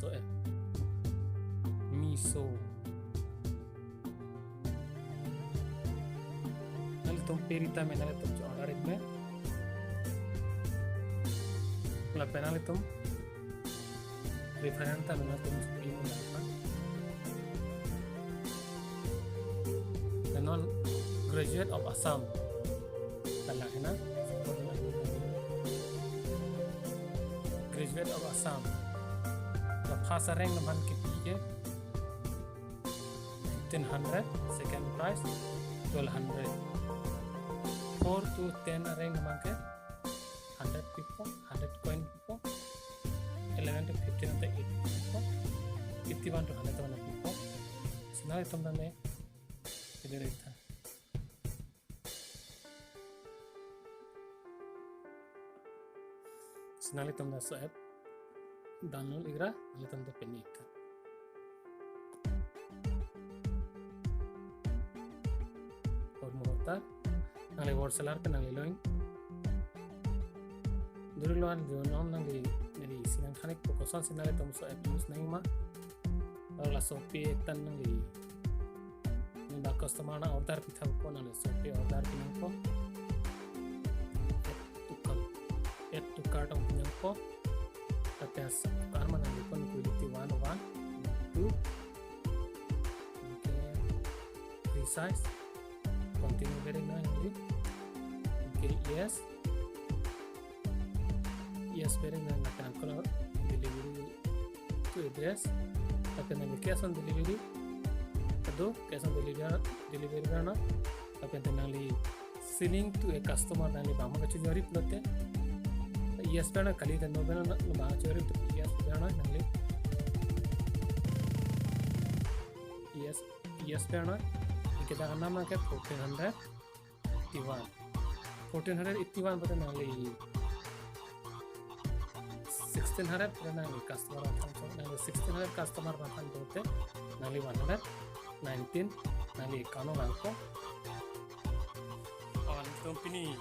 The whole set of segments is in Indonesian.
so miso nali तुम perita में nali तुम जो order में la penali तुम referenta में तुम primo the non graduate of Assam kala है ना graduate of Assam the first rank naman kipike 1500 second prize 1200 4 to 10 rank naman ke 100 people 100 coin people 11 to 15 to 8 people 51 to 100 people sinali tumna me idere tha sinali tumna so app download igra nali tumna penny tha और मोहता नाले WhatsApp पे नाले लोइन दुरुलोन जोनोम नाले मेरी सिनंग खाने को कोसन सिनाले तुम सो ऐप यूज़ नहीं माँ और ला सोपी तन नाले निबा कस्टमर ना ऑर्डर पिथा को नाले सोपी ऑर्डर पिनंग को add to cart ang pinyang ko tapos karma na ipon quality 101 2 okay resize continue very nice okay yes very nice na ko delivery to address tapos na cash on delivery ado cash on delivery na tapos na selling to a customer na bama ka chujari plote yes pena kali dan no bena no ba chori to yes pena nangli yes pena ikita nama ke 1481 pada nangli 1600 pada nangli customer nangli 1600 customer bahkan dote nangli 119 nangli kano nangko on company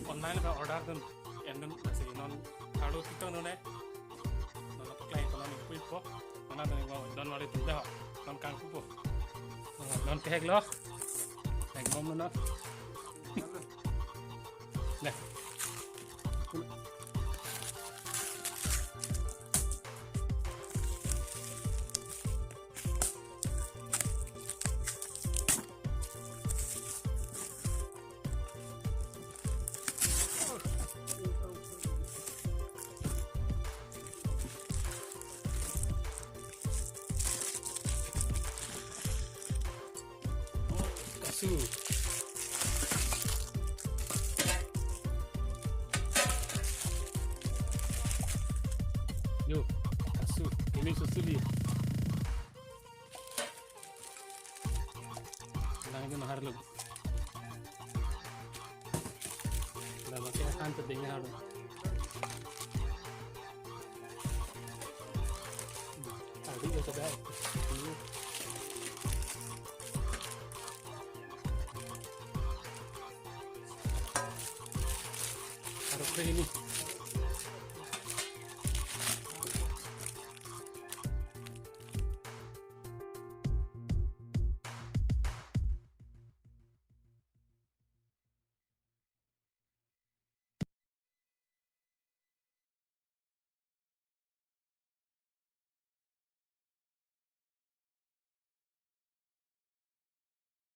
online ba order dan endon masih non kalau kita none non apa klien non ikut po non ada yang don wali tidak non kan po non teh lo teh bom non nah Yo, kasu, ini susuli. Lagi mahar lo. Dah masih akan terdengar. Tadi udah coba. Harus ini.